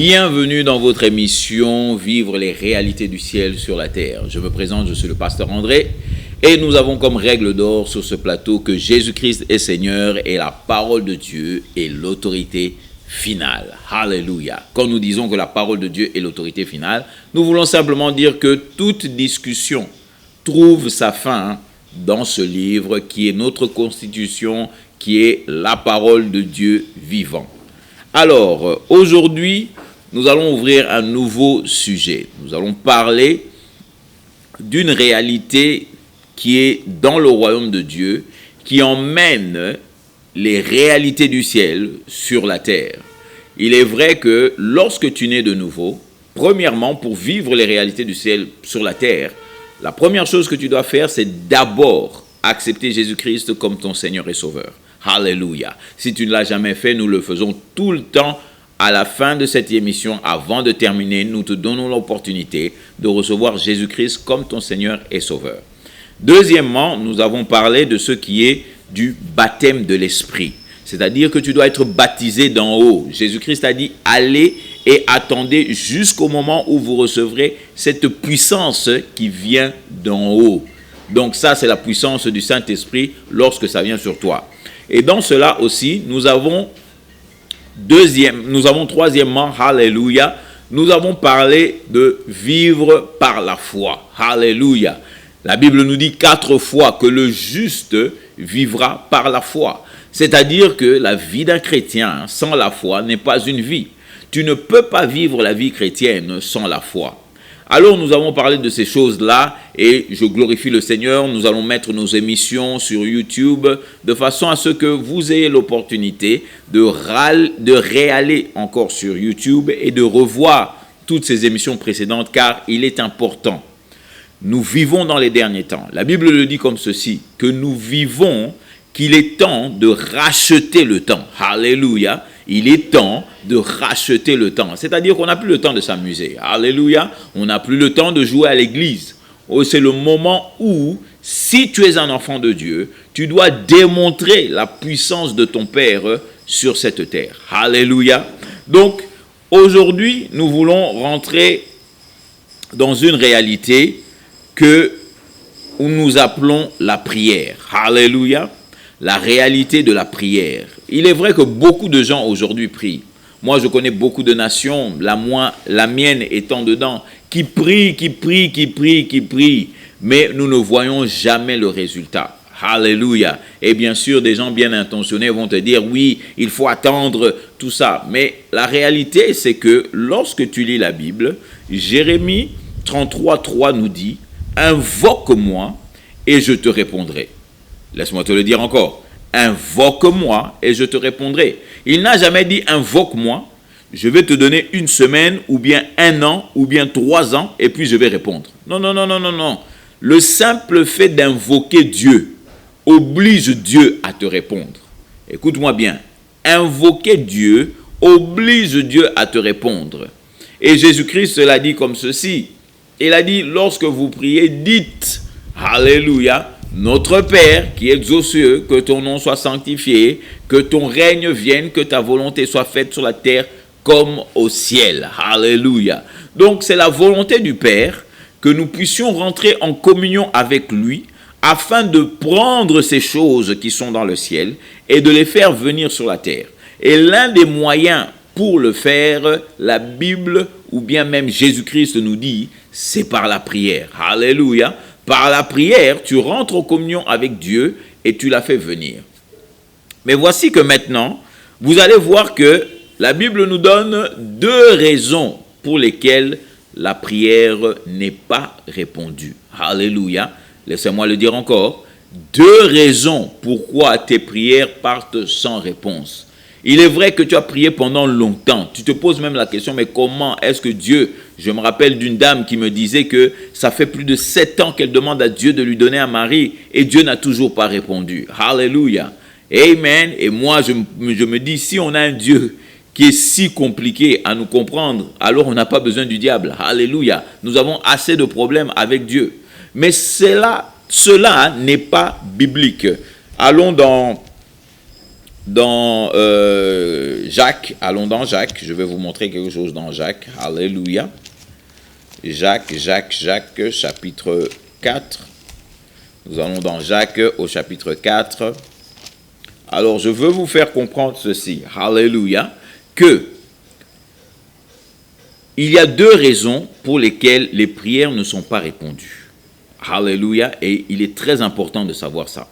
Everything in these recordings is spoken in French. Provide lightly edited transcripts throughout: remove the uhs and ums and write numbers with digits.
Bienvenue dans votre émission Vivre les réalités du ciel sur la terre. Je me présente, je suis le pasteur André et nous avons comme règle d'or sur ce plateau que Jésus-Christ est Seigneur et la parole de Dieu est l'autorité finale. Alléluia. Quand nous disons que la parole de Dieu est l'autorité finale, nous voulons simplement dire que toute discussion trouve sa fin dans ce livre qui est notre constitution, qui est la parole de Dieu vivant. Alors, aujourd'hui, nous allons ouvrir un nouveau sujet. Nous allons parler d'une réalité qui est dans le royaume de Dieu, qui emmène les réalités du ciel sur la terre. Il est vrai que lorsque tu nais de nouveau, premièrement, pour vivre les réalités du ciel sur la terre, la première chose que tu dois faire, c'est d'abord accepter Jésus-Christ comme ton Seigneur et Sauveur. Alléluia. Si tu ne l'as jamais fait, nous le faisons tout le temps. À la fin de cette émission, avant de terminer, nous te donnons l'opportunité de recevoir Jésus-Christ comme ton Seigneur et Sauveur. Deuxièmement, nous avons parlé de ce qui est du baptême de l'Esprit. C'est-à-dire que tu dois être baptisé d'en haut. Jésus-Christ a dit, allez et attendez jusqu'au moment où vous recevrez cette puissance qui vient d'en haut. Donc ça, c'est la puissance du Saint-Esprit lorsque ça vient sur toi. Et dans cela aussi, nous avons troisièmement, alléluia, nous avons parlé de vivre par la foi. Alléluia. La Bible nous dit 4 fois que le juste vivra par la foi. C'est-à-dire que la vie d'un chrétien sans la foi n'est pas une vie. Tu ne peux pas vivre la vie chrétienne sans la foi. Alors nous avons parlé de ces choses-là et je glorifie le Seigneur. Nous allons mettre nos émissions sur YouTube de façon à ce que vous ayez l'opportunité de réaller encore sur YouTube et de revoir toutes ces émissions précédentes car il est important. Nous vivons dans les derniers temps. La Bible le dit comme ceci, que nous vivons, qu'il est temps de racheter le temps. Alléluia. Il est temps de racheter le temps. C'est-à-dire qu'on n'a plus le temps de s'amuser. Alléluia. On n'a plus le temps de jouer à l'église. Oh, c'est le moment où, si tu es un enfant de Dieu, tu dois démontrer la puissance de ton Père sur cette terre. Alléluia. Donc, aujourd'hui, nous voulons rentrer dans une réalité que nous appelons la prière. Alléluia. La réalité de la prière. Il est vrai que beaucoup de gens aujourd'hui prient. Moi, je connais beaucoup de nations, la mienne étant dedans, qui prient, mais nous ne voyons jamais le résultat. Alléluia. Et bien sûr, des gens bien intentionnés vont te dire, oui, il faut attendre tout ça. Mais la réalité, c'est que lorsque tu lis la Bible, Jérémie 33:3 nous dit, invoque-moi et je te répondrai. Laisse-moi te le dire encore. Invoque-moi et je te répondrai. Il n'a jamais dit invoque-moi, je vais te donner 1 semaine ou bien 1 an ou bien 3 ans et puis je vais répondre. Non. Le simple fait d'invoquer Dieu oblige Dieu à te répondre. Écoute-moi bien. Invoquer Dieu oblige Dieu à te répondre. Et Jésus-Christ l'a dit comme ceci. Il a dit lorsque vous priez, dites Alléluia. Notre Père qui es aux cieux, que ton nom soit sanctifié, que ton règne vienne, que ta volonté soit faite sur la terre comme au ciel. Alléluia. Donc c'est la volonté du Père que nous puissions rentrer en communion avec lui afin de prendre ces choses qui sont dans le ciel et de les faire venir sur la terre. Et l'un des moyens pour le faire, la Bible ou bien même Jésus-Christ nous dit, c'est par la prière. Alléluia. Par la prière, tu rentres en communion avec Dieu et tu la fais venir. Mais voici que maintenant, vous allez voir que la Bible nous donne 2 raisons pour lesquelles la prière n'est pas répondue. Alléluia. Laissez-moi le dire encore. 2 raisons pourquoi tes prières partent sans réponse. Il est vrai que tu as prié pendant longtemps. Tu te poses même la question, mais comment est-ce que Dieu... Je me rappelle d'une dame qui me disait que ça fait plus de 7 ans qu'elle demande à Dieu de lui donner un mari et Dieu n'a toujours pas répondu. Alléluia. Amen. Et moi, je me dis, si on a un Dieu qui est si compliqué à nous comprendre, alors on n'a pas besoin du diable. Alléluia. Nous avons assez de problèmes avec Dieu. Mais cela n'est pas biblique. Allons dans dans Jacques. Allons dans Jacques. Je vais vous montrer quelque chose dans Jacques. Alléluia. Jacques, chapitre 4. Nous allons dans Jacques au chapitre 4. Alors, je veux vous faire comprendre ceci. Alléluia. Que il y a deux raisons pour lesquelles les prières ne sont pas répondues. Alléluia. Et il est très important de savoir ça.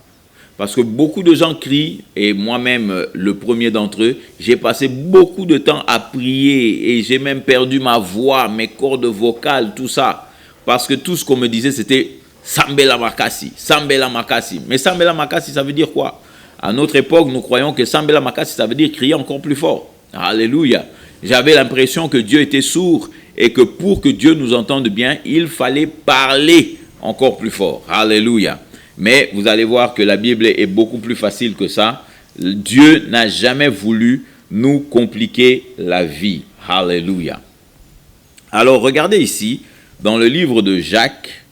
Parce que beaucoup de gens crient, et moi-même, le premier d'entre eux, j'ai passé beaucoup de temps à prier et j'ai même perdu ma voix, mes cordes vocales, tout ça. Parce que tout ce qu'on me disait, c'était Sambela Makasi, Sambela Makasi. Mais Sambela Makasi, ça veut dire quoi? À notre époque, nous croyons que Sambela Makasi, ça veut dire crier encore plus fort. Alléluia. J'avais l'impression que Dieu était sourd et que pour que Dieu nous entende bien, il fallait parler encore plus fort. Alléluia. Mais vous allez voir que la Bible est beaucoup plus facile que ça. Dieu n'a jamais voulu nous compliquer la vie. Alléluia. Alors regardez ici, dans le livre de Jacques,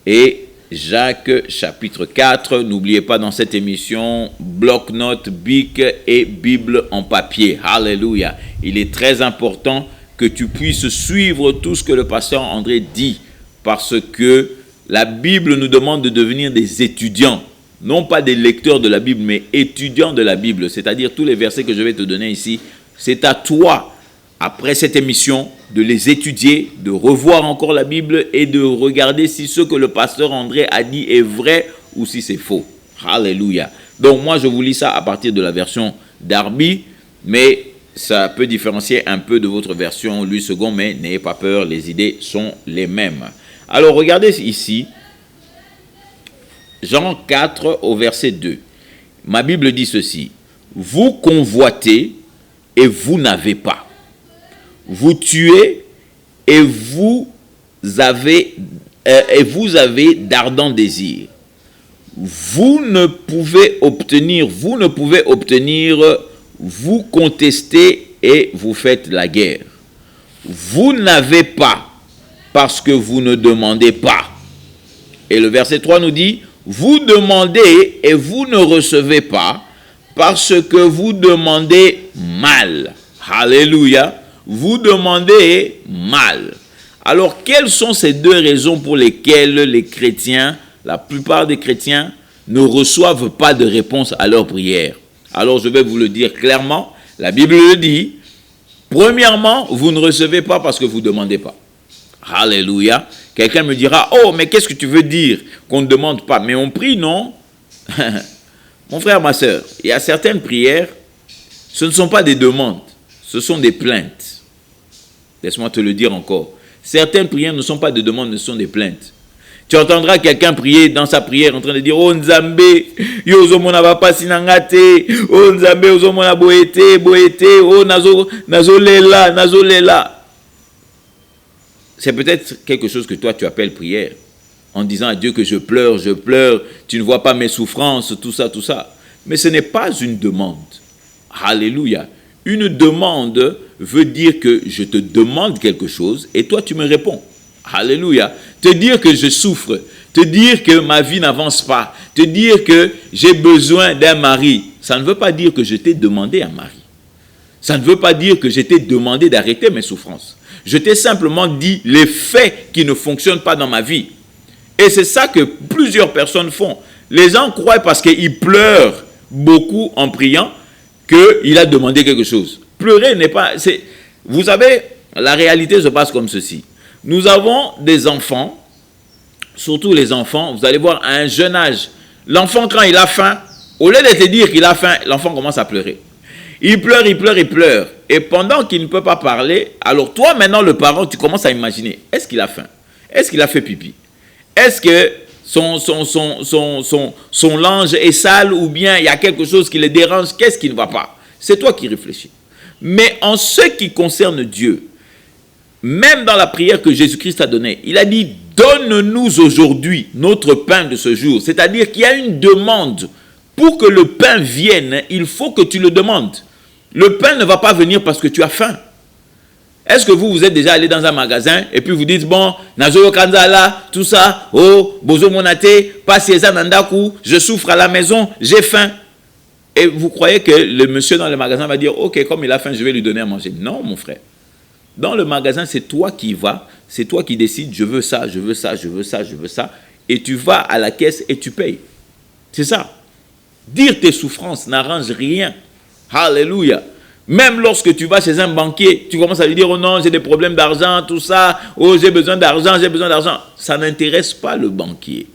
et Jacques chapitre 4, n'oubliez pas dans cette émission, bloc-notes, bic et Bible en papier. Alléluia. Il est très important que tu puisses suivre tout ce que le pasteur André dit, parce que la Bible nous demande de devenir des étudiants, non pas des lecteurs de la Bible, mais étudiants de la Bible. C'est-à-dire tous les versets que je vais te donner ici, c'est à toi, après cette émission, de les étudier, de revoir encore la Bible et de regarder si ce que le pasteur André a dit est vrai ou si c'est faux. Alléluia. Donc moi, je vous lis ça à partir de la version Darby, mais ça peut différencier un peu de votre version Louis II, mais n'ayez pas peur, les idées sont les mêmes. Alors, regardez ici, Jean 4 au verset 2. Ma Bible dit ceci. Vous convoitez et vous n'avez pas. Vous tuez et vous avez d'ardents désirs. Vous pouvez obtenir, vous contestez et vous faites la guerre. Vous n'avez pas parce que vous ne demandez pas. Et le verset 3 nous dit, vous demandez et vous ne recevez pas parce que vous demandez mal. Alléluia. Vous demandez mal. Alors, quelles sont ces deux raisons pour lesquelles les chrétiens, la plupart des chrétiens, ne reçoivent pas de réponse à leurs prières? Alors, je vais vous le dire clairement. La Bible le dit. Premièrement, vous ne recevez pas parce que vous ne demandez pas. Alléluia. Quelqu'un me dira, oh, mais qu'est-ce que tu veux dire qu'on ne demande pas? Mais on prie, non? Mon frère, ma soeur, il y a certaines prières, ce ne sont pas des demandes, ce sont des plaintes. Laisse-moi te le dire encore. Certaines prières ne sont pas des demandes, ce sont des plaintes. Tu entendras quelqu'un prier dans sa prière en train de dire, oh Nzambe, yozo mona bapa sinangate, oh Nzambe, yozo mona boete, oh nazolela. C'est peut-être quelque chose que toi tu appelles prière, en disant à Dieu que je pleure, tu ne vois pas mes souffrances, tout ça. Mais ce n'est pas une demande. Alléluia. Une demande veut dire que je te demande quelque chose et toi tu me réponds. Alléluia. Te dire que je souffre, te dire que ma vie n'avance pas, te dire que j'ai besoin d'un mari, ça ne veut pas dire que je t'ai demandé un mari. Ça ne veut pas dire que je t'ai demandé d'arrêter mes souffrances. Je t'ai simplement dit les faits qui ne fonctionnent pas dans ma vie. Et c'est ça que plusieurs personnes font. Les gens croient parce qu'ils pleurent beaucoup en priant qu'il a demandé quelque chose. Pleurer n'est pas... Vous savez, la réalité se passe comme ceci. Nous avons des enfants, surtout les enfants, vous allez voir à un jeune âge, l'enfant quand il a faim, au lieu de te dire qu'il a faim, l'enfant commence à pleurer. Il pleure. Et pendant qu'il ne peut pas parler, alors toi maintenant le parent, tu commences à imaginer, est-ce qu'il a faim? Est-ce qu'il a fait pipi? Est-ce que son linge est sale ou bien il y a quelque chose qui le dérange? Qu'est-ce qui ne va pas? C'est toi qui réfléchis. Mais en ce qui concerne Dieu, même dans la prière que Jésus-Christ a donnée, il a dit, donne-nous aujourd'hui notre pain de ce jour. C'est-à-dire qu'il y a une demande. Pour que le pain vienne, il faut que tu le demandes. Le pain ne va pas venir parce que tu as faim. Est-ce que vous êtes déjà allé dans un magasin et puis vous dites, bon, Nazo Kanzala, tout ça, oh, Bozo Monate, Pasieza Nandaku, je souffre à la maison, j'ai faim. Et vous croyez que le monsieur dans le magasin va dire, ok, comme il a faim, je vais lui donner à manger. Non, mon frère. Dans le magasin, c'est toi qui y vas, c'est toi qui décides, je veux ça, je veux ça, je veux ça, je veux ça. Et tu vas à la caisse et tu payes. C'est ça. Dire tes souffrances n'arrange rien. Alléluia. Même lorsque tu vas chez un banquier, tu commences à lui dire, oh non, j'ai des problèmes d'argent, tout ça, oh j'ai besoin d'argent, j'ai besoin d'argent. Ça n'intéresse pas le banquier.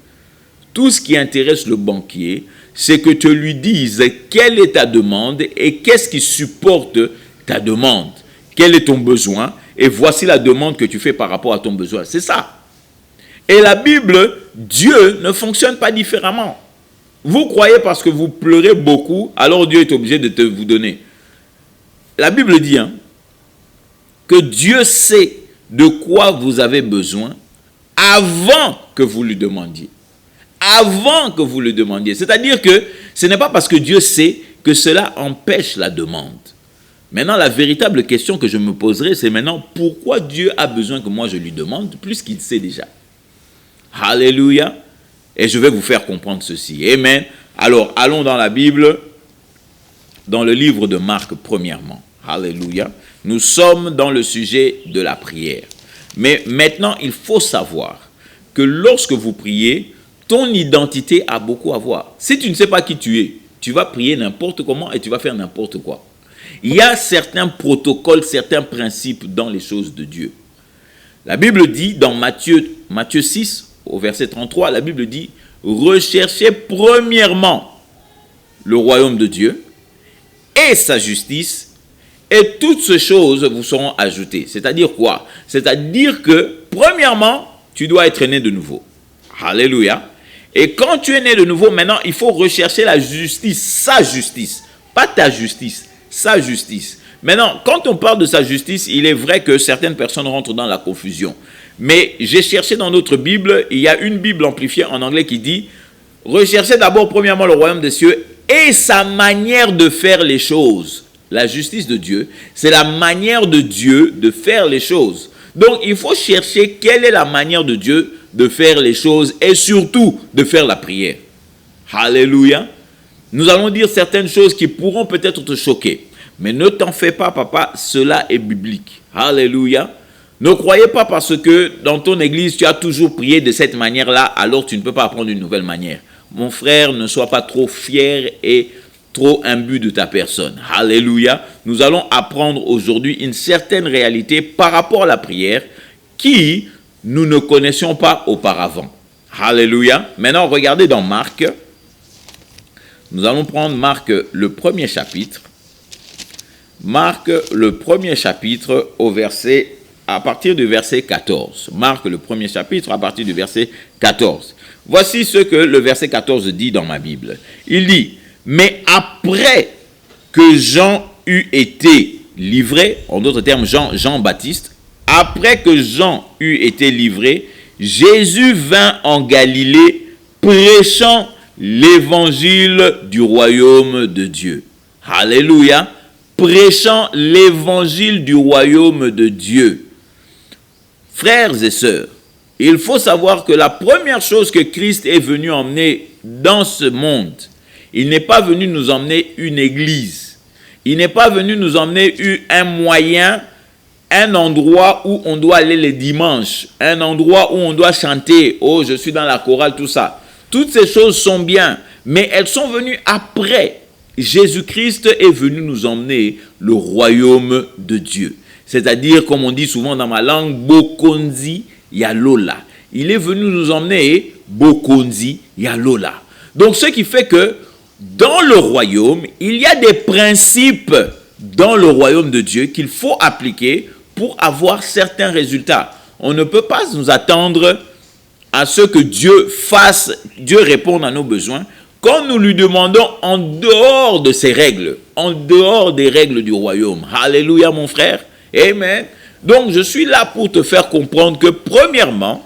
Tout ce qui intéresse le banquier, c'est que tu lui dises quelle est ta demande et qu'est-ce qui supporte ta demande. Quel est ton besoin et voici la demande que tu fais par rapport à ton besoin. C'est ça. Et la Bible, Dieu ne fonctionne pas différemment. Vous croyez parce que vous pleurez beaucoup, alors Dieu est obligé de vous donner. La Bible dit que Dieu sait de quoi vous avez besoin avant que vous lui demandiez. Avant que vous le demandiez. C'est-à-dire que ce n'est pas parce que Dieu sait que cela empêche la demande. Maintenant, la véritable question que je me poserai, c'est maintenant, pourquoi Dieu a besoin que moi je lui demande, plus qu'il sait déjà? Alléluia. Et je vais vous faire comprendre ceci. Amen. Alors, allons dans la Bible, dans le livre de Marc, premièrement. Alléluia. Nous sommes dans le sujet de la prière. Mais maintenant, il faut savoir que lorsque vous priez, ton identité a beaucoup à voir. Si tu ne sais pas qui tu es, tu vas prier n'importe comment et tu vas faire n'importe quoi. Il y a certains protocoles, certains principes dans les choses de Dieu. La Bible dit dans Matthieu 6, au verset 33, la Bible dit « Recherchez premièrement le royaume de Dieu et sa justice, et toutes ces choses vous seront ajoutées. » C'est-à-dire quoi? C'est-à-dire que, premièrement, tu dois être né de nouveau. Alléluia. Et quand tu es né de nouveau, maintenant, il faut rechercher la justice, sa justice. Pas ta justice, sa justice. Maintenant, quand on parle de sa justice, il est vrai que certaines personnes rentrent dans la confusion. Mais j'ai cherché dans notre Bible, il y a une Bible amplifiée en anglais qui dit « Recherchez d'abord premièrement le royaume des cieux et sa manière de faire les choses. » La justice de Dieu, c'est la manière de Dieu de faire les choses. Donc, il faut chercher quelle est la manière de Dieu de faire les choses et surtout de faire la prière. Alléluia. Nous allons dire certaines choses qui pourront peut-être te choquer. Mais ne t'en fais pas, papa, cela est biblique. Alléluia. Ne croyez pas parce que dans ton église, tu as toujours prié de cette manière-là, alors tu ne peux pas apprendre une nouvelle manière. Mon frère, ne sois pas trop fier et trop imbu de ta personne. Alléluia. Nous allons apprendre aujourd'hui une certaine réalité par rapport à la prière qui nous ne connaissions pas auparavant. Alléluia. Maintenant, regardez dans Marc. Nous allons prendre Marc, le premier chapitre. Marc, le premier chapitre, à partir du verset 14. Marc, le premier chapitre, à partir du verset 14. Voici ce que le verset 14 dit dans ma Bible. Il dit, « Mais après que Jean eut été livré, en d'autres termes, Jean-Baptiste, après que Jean eut été livré, Jésus vint en Galilée prêchant l'évangile du royaume de Dieu. » Alléluia. Prêchant l'évangile du royaume de Dieu. Frères et sœurs, il faut savoir que la première chose que Christ est venu emmener dans ce monde, il n'est pas venu nous emmener une église. Il n'est pas venu nous emmener un moyen, un endroit où on doit aller les dimanches, un endroit où on doit chanter, oh je suis dans la chorale, tout ça. Toutes ces choses sont bien, mais elles sont venues après. Jésus-Christ est venu nous emmener le royaume de Dieu. C'est-à-dire, comme on dit souvent dans ma langue, Bokonzi Yalola. Il est venu nous emmener Bokonzi Yalola. Donc, ce qui fait que dans le royaume, il y a des principes dans le royaume de Dieu qu'il faut appliquer pour avoir certains résultats. On ne peut pas nous attendre à ce que Dieu fasse, Dieu réponde à nos besoins, quand nous lui demandons en dehors de ces règles, en dehors des règles du royaume. Alléluia, mon frère. Amen. Donc, je suis là pour te faire comprendre que, premièrement,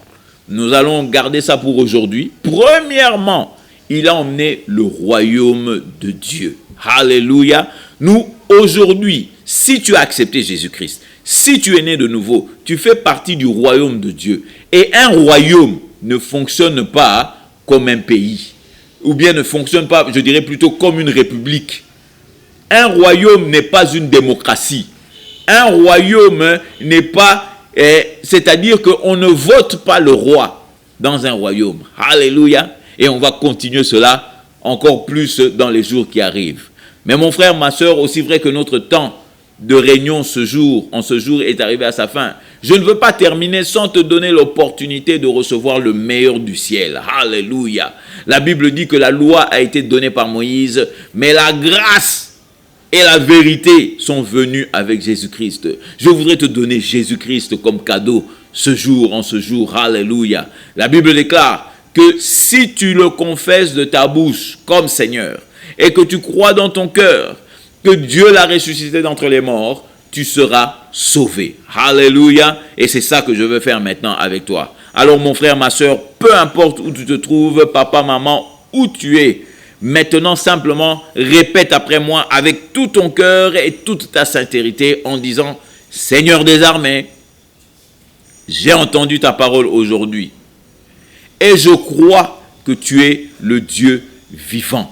nous allons garder ça pour aujourd'hui. Premièrement, il a emmené le royaume de Dieu. Alléluia. Nous, aujourd'hui, si tu as accepté Jésus-Christ, si tu es né de nouveau, tu fais partie du royaume de Dieu. Et un royaume ne fonctionne pas comme un pays. Ou bien ne fonctionne pas, je dirais plutôt comme une république. Un royaume n'est pas une démocratie. Un royaume n'est pas... c'est-à-dire qu'on ne vote pas le roi dans un royaume. Alléluia. Et on va continuer cela encore plus dans les jours qui arrivent. Mais mon frère, ma soeur, aussi vrai que notre temps de réunion ce jour est arrivé à sa fin, je ne veux pas terminer sans te donner l'opportunité de recevoir le meilleur du ciel. Alléluia. La Bible dit que la loi a été donnée par Moïse, mais la grâce et la vérité sont venues avec Jésus-Christ. Je voudrais te donner Jésus-Christ comme cadeau en ce jour. Alléluia. La Bible déclare que si tu le confesses de ta bouche comme Seigneur et que tu crois dans ton cœur que Dieu l'a ressuscité d'entre les morts, tu seras sauvé. Alléluia. Et c'est ça que je veux faire maintenant avec toi. Alors mon frère, ma soeur, peu importe où tu te trouves, papa, maman, où tu es, maintenant simplement répète après moi avec tout ton cœur et toute ta sincérité en disant: Seigneur des armées, j'ai entendu ta parole aujourd'hui et je crois que tu es le Dieu vivant.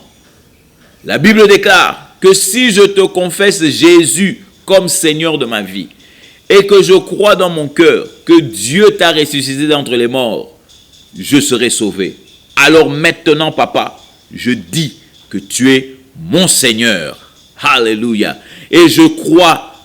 La Bible déclare que si je te confesse Jésus comme Seigneur de ma vie et que je crois dans mon cœur que Dieu t'a ressuscité d'entre les morts, je serai sauvé. Alors maintenant, papa, je dis que tu es mon Seigneur. Alléluia. Et je crois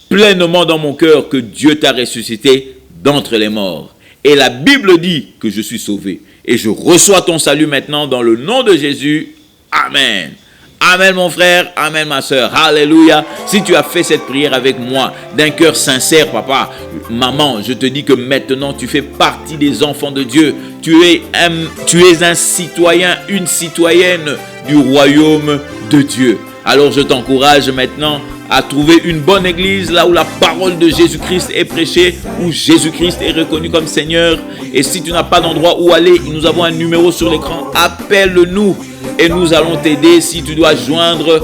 pleinement dans mon cœur que Dieu t'a ressuscité d'entre les morts. Et la Bible dit que je suis sauvé. Et je reçois ton salut maintenant dans le nom de Jésus. Amen. Amen mon frère, amen ma soeur, alléluia. Si tu as fait cette prière avec moi d'un cœur sincère, papa, maman, je te dis que maintenant tu fais partie des enfants de Dieu. Tu es un citoyen, une citoyenne du royaume de Dieu. Alors je t'encourage maintenant à trouver une bonne église là où la parole de Jésus-Christ est prêchée, où Jésus-Christ est reconnu comme Seigneur. Et si tu n'as pas d'endroit où aller, nous avons un numéro sur l'écran, appelle-nous. Et nous allons t'aider si tu dois joindre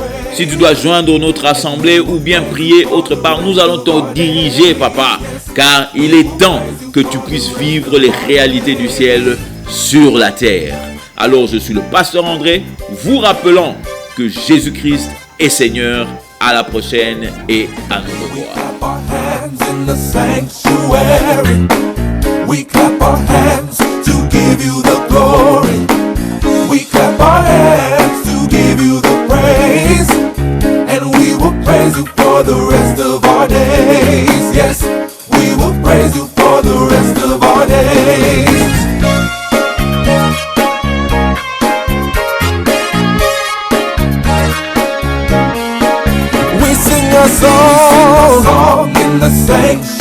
notre assemblée ou bien prier autre part. Nous allons te diriger, papa, car il est temps que tu puisses vivre les réalités du ciel sur la terre. Alors, je suis le pasteur André, vous rappelant que Jésus-Christ est Seigneur. À la prochaine et à nous revoir. We clap our hands to give you the glory. We clap our hands to give you the praise. And we will praise you for the rest of our days. Yes, we will praise you for the rest of our days. We sing a song in the sanctuary.